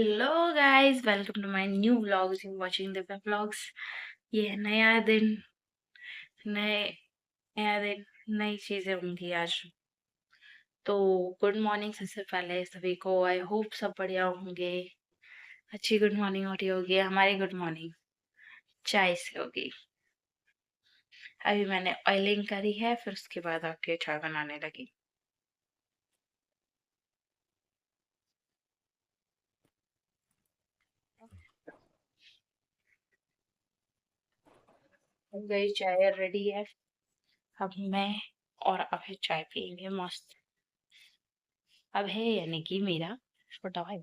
Hello guys, welcome to my new vlogs. You're watching the vlogs. ये है नया दिन, नए नया दिन, नई चीजें होंगी आज। तो गुड मॉर्निंग सबसे पहले सभी को। आई होप सब बढ़िया होंगे। अच्छी गुड मॉर्निंग हो रही होगी। हमारी गुड मॉर्निंग चाय से होगी। अभी मैंने ऑयलिंग करी है, फिर उसके बाद आके चाय बनाने लगी। हो गई चाय रेडी है। अब मैं और अभय चाय पियेंगे मस्त। अभय यानी कि मेरा छोटा भाई,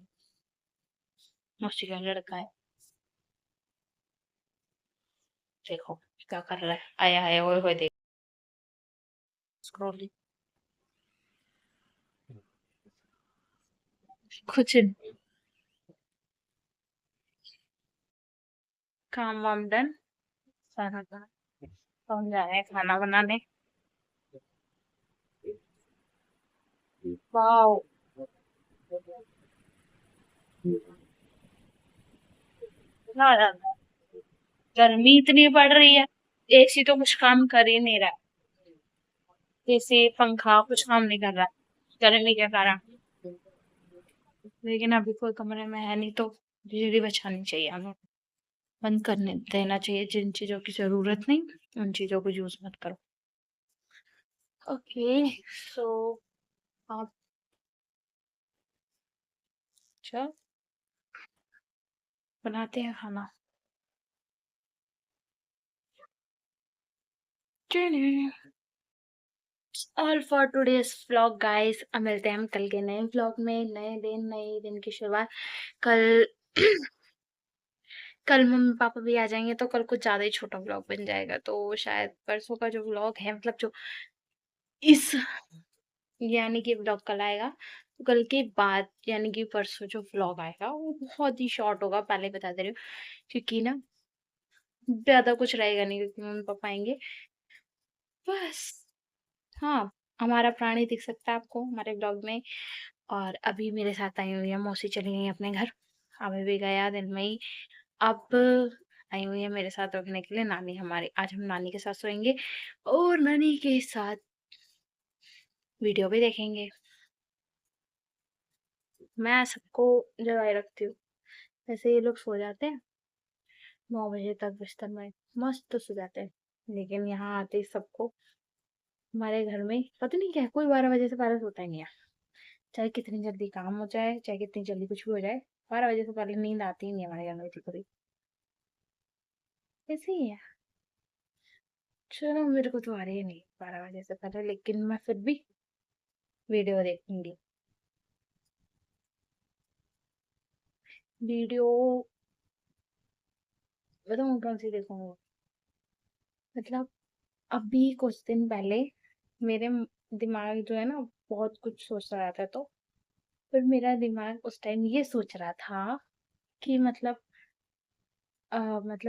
मौसी का लड़का है। देखो क्या कर रहा है, आया आया हुए देख स्क्रॉलिंग। कुछ नहीं, काम वाम डन सारा काम। तो हम जा रहे हैं खाना बनाने। वाओ, इतना ज्यादा गर्मी इतनी बढ़ रही है। एसी तो कुछ काम कर ही नहीं रहा। जैसे पंखा कुछ काम नहीं कर रहा गर्मी के कारण। लेकिन अभी कोई कमरे में है नहीं, तो बिजली बचानी चाहिए हमें। बंद करने देना चाहिए। जिन चीजों की जरूरत नहीं, उन चीजों को यूज मत करो। ओके, सो आप अच्छा बनाते हैं खाना। All for today's vlog guys. अब मिलते हैं हम कल के नए व्लॉग में। नए दिन की शुरुआत कल। कल मम्मी पापा भी आ जाएंगे, तो कल कुछ ज्यादा ही छोटा व्लॉग बन जाएगा। तो शायद परसों का जो व्लॉग है, मतलब जो इस यानी कि व्लॉग कल आएगा, तो कल के बाद यानी कि परसों जो व्लॉग आएगा वो बहुत ही शॉर्ट होगा, पहले बता दे रही हूँ। क्योंकि ना ज्यादा कुछ रहेगा नहीं, क्योंकि मम्मी पापा आएंगे बस। हाँ, हमारा प्राणी दिख सकता है आपको हमारे ब्लॉग में। और अभी मेरे साथ आई हुई है मौसी, चली गई अपने घर। अभी भी गया दिन में ही। अब आई हुई है मेरे साथ रखने के लिए नानी हमारी। आज हम नानी के साथ सोएंगे और नानी के साथ वीडियो भी देखेंगे। मैं सबको जगाए रखती हूँ, वैसे ये लोग सो जाते हैं 9 बजे तक बिस्तर में, मस्त सो जाते हैं। लेकिन यहाँ आते ही सबको, हमारे घर में पता नहीं क्या है, कोई 12 बजे से पहले सोता ही नहीं है। चाहे कितनी जल्दी काम हो जाए, चाहे कितनी जल्दी कुछ भी हो जाए, 12 बजे से पहले नींद आती ही नहीं है हमारे घर में किसी को भी। ऐसे ही है। चलो, मेरे को तो आ रही है नहीं 12 बजे से पहले, लेकिन मैं फिर भी वीडियो देखूंगी। वीडियो बताऊँ कौन सी देखूंगी? मतलब अभी कुछ दिन पहले मेरे दिमाग जो है ना, बहुत कुछ सोच रहा था। तो फिर मेरा दिमाग उस टाइम ये सोच रहा था कि मतलब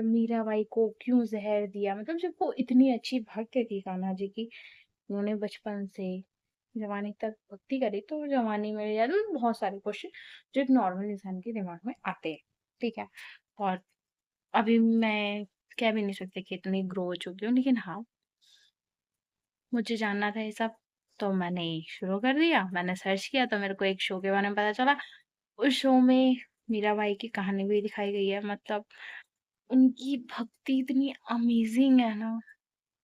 मीराबाई को क्यों जहर दिया। मतलब जब वो इतनी अच्छी भक्त थी कान्हा जी की, उन्होंने बचपन से जवानी तक भक्ति करी, तो जवानी में यार बहुत सारे क्वेश्चन जो एक नॉर्मल इंसान के दिमाग में आते हैं। ठीक है। और अभी मैं कह भी नहीं सकती कि इतनी ग्रो हो चुकी हूँ, लेकिन हाँ, मुझे जानना था ये सब। तो मैंने शुरू कर दिया, मैंने सर्च किया, तो मेरे को एक शो के बारे में पता चला। उस शो में मीराबाई की कहानी भी दिखाई गई है। मतलब उनकी भक्ति इतनी अमेजिंग है ना।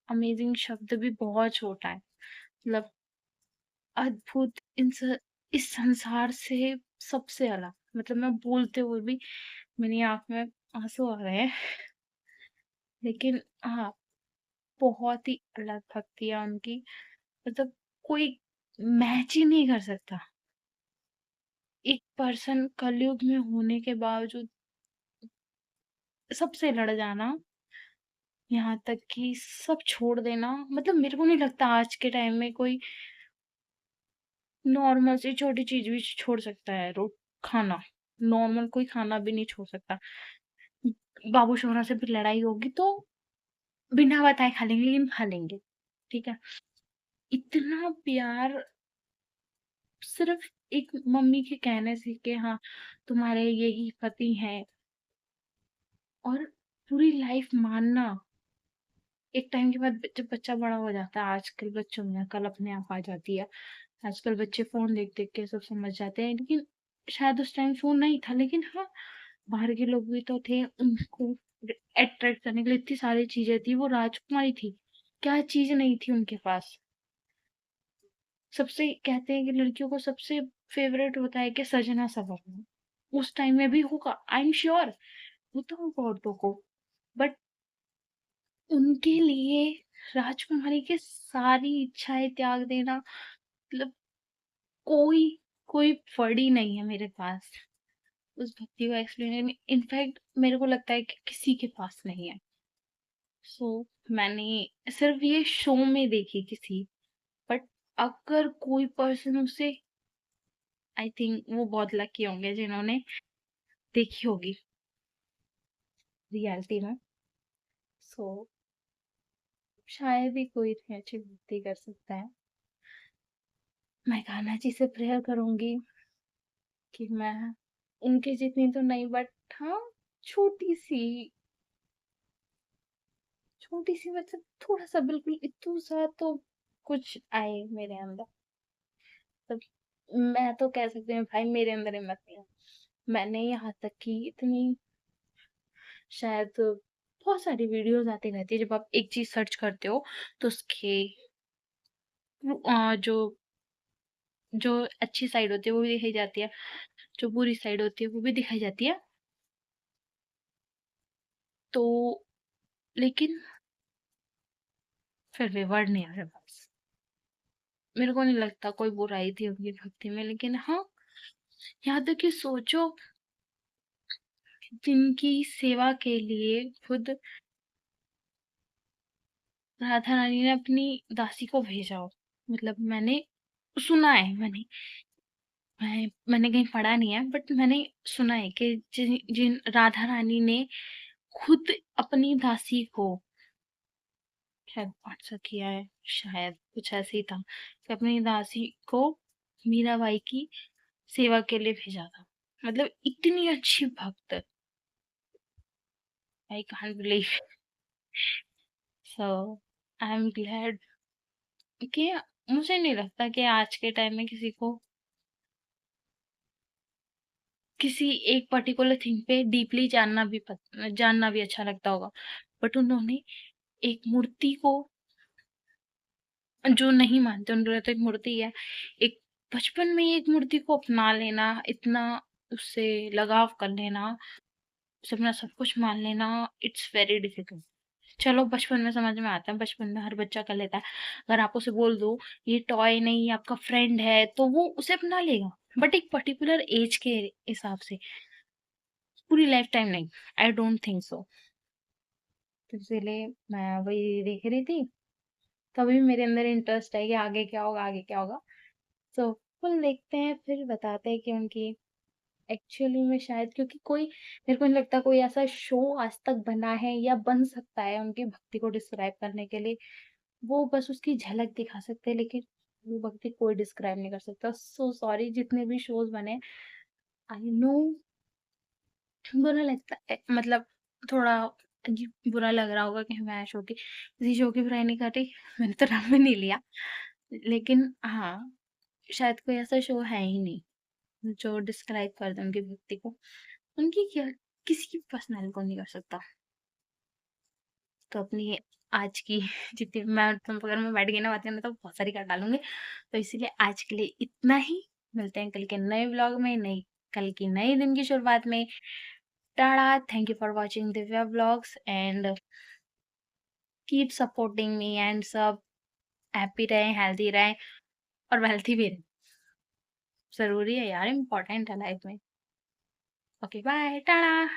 अमेजिंग शब्द भी बहुत छोटा है। मतलब अद्भुत, इस संसार से सबसे अलग। मतलब मैं बोलते हुए भी मेरी आंख में आंसू आ रहे हैं। लेकिन हाँ, बहुत ही अलग भक्ति है उनकी। मतलब कोई मैच ही नहीं कर सकता। एक पर्सन कलयुग में होने के बावजूद सबसे लड़ जाना, यहाँ तक कि सब छोड़ देना। मतलब मेरे को नहीं लगता आज के टाइम में कोई नॉर्मल सी छोटी चीज भी छोड़ सकता है। रो खाना, नॉर्मल कोई खाना भी नहीं छोड़ सकता। बाबू सोना से भी लड़ाई होगी तो बिना बताए खा लेंगे, लेकिन खा लेंगे। ठीक है। इतना प्यार सिर्फ़ एक मम्मी के कहने से कि हाँ, तुम्हारे यही पति हैं, और पूरी लाइफ़ मानना, एक टाइम के बाद जब बच्चा बड़ा हो जाता है, आजकल बच्चों में अकल अपने आप आ जाती है। आजकल बच्चे फ़ोन देख-देख के सब समझ जाते हैं, लेकिन शायद उस टाइम फ़ोन नहीं था, लेकिन हाँ, बाहर के लोग भी तो थे, उनको अट्रैक्ट करने के लिए इतनी सारी चीज़ें थी, वो राजकुमारी थी। क्या चीज़ नहीं थी उनके पास? सबसे कहते हैं कि लड़कियों को सबसे फ़ेवरेट होता है कि सजना-संवरना। उस टाइम में भी होगा, आई एम श्योर होता होगा औरतों को। बट उनके लिए राजकुमारी की सारी इच्छाएँ त्याग देना, मतलब कोई कोई वर्ड ही नहीं है मेरे पास उस भक्ति को एक्सप्लेन करने में। इनफैक्ट मेरे को लगता है कि किसी के पास नहीं है। सो मैंने सिर्फ़ ये शो में देखी किसी, बट अगर कोई पर्सन उसे, आई थिंक वो बहुत लकी होंगे जिन्होंने देखी होगी रियलिटी में। सो शायद ही कोई इतनी अच्छी भक्ति कर सकता है। मैं कान्हा जी से प्रेयर करूँगी कि मैं उनकी जितनी तो नहीं, बट हाँ, छोटी-सी छोटी-सी मतलब थोड़ा-सा, बिल्कुल इतू-सा तो कुछ आए मेरे अंदर। तब मैं तो कह सकती हूँ भाई मेरे अंदर हिम्मत नहीं है। मैंने यहाँ तक कि इतनी, शायद बहुत सारी वीडियोज़ आती रहती है, जब आप एक चीज़ सर्च करते हो तो उसके जो जो अच्छी साइड होती है वो भी दिखाई जाती है, जो बुरी साइड होती है वो भी दिखाई जाती है। तो लेकिन फिर भी वर्ड नहीं है मेरे पास। मेरे को नहीं लगता कोई बुराई थी उनकी भक्ति में, लेकिन हाँ, यहाँ तक कि सोचो, जिनकी सेवा के लिए खुद राधा रानी ने अपनी दासी को भेजा हो। मतलब मैंने सुना है, मैंने कहीं पढ़ा नहीं है, बट मैंने सुना है कि जिन जिन राधा रानी ने खुद अपनी दासी को, शायद 800 किया है, शायद कुछ ऐसे ही था, कि अपनी दासी को मीराबाई की सेवा के लिए भेजा था। मतलब इतनी अच्छी भक्त, I can't believe. So I am glad कि मुझे नहीं लगता कि आज के टाइम में किसी को किसी एक पर्टिकुलर थिंग पे डीपली जानना भी अच्छा लगता होगा, बट उन्होंने एक मूर्ति को, जो नहीं मानते उनको लगता है एक मूर्ति है, एक बचपन में ही एक मूर्ति को अपना लेना, इतना उससे लगाव कर लेना, उसे अपना सब कुछ मान लेना, इट्स वेरी डिफिकल्ट। चलो बचपन में समझ में आता है, बचपन में हर बच्चा कर लेता है। अगर आप उसे बोल दो ये टॉय नहीं, ये आपका फ्रेंड है, तो वो उसे अपना लेगा, बट एक पर्टिकुलर एज के हिसाब से, पूरी लाइफ टाइम नहीं। I don't think so. तो इसीलिए मैं वही देख रही थी, तभी मेरे अंदर इंटरेस्ट है कि आगे क्या होगा, आगे क्या होगा। सो फुल देखते हैं, फिर बताते हैं कि उनकी एक्चुअली में, शायद क्योंकि कोई, मेरे को नहीं लगता कोई ऐसा शो आज तक बना है या बन सकता है उनकी भक्ति को डिस्क्राइब करने के लिए। वो बस उसकी झलक दिखा सकते हैं, लेकिन वो भक्ति कोई डिस्क्राइब नहीं कर सकता। सो सॉरी जितने भी शोज बने, आई नो बुरा लगता है, मतलब थोड़ा अजीब बुरा लग रहा होगा कि मैं शो की किसी शो की बुराई नहीं कर रही, मैंने तो नाम भी नहीं लिया। लेकिन हाँ, शायद कोई ऐसा शो है ही नहीं जो डिस्क्राइब कर दे उनकी भक्ति को। उनकी क्या, किसी की पर्सनैलिटी को नहीं कर सकता। तो अपनी आज की जितनी मैं, तुम अगर मैं बैठ गई ना बात करने तो बहुत सारी काट डालूँगी। तो इसीलिए आज के लिए इतना ही। मिलते हैं कल के नए व्लॉग में, नई कल की नए दिन की शुरुआत में। Tata! Thank you for watching Divya vlogs and keep supporting me and सब हैप्पी रहें, हेल्दी रहें और वेल्थी भी रहें। ज़रूरी है यार, इम्पोर्टेंट है लाइफ में। Okay bye, Tata!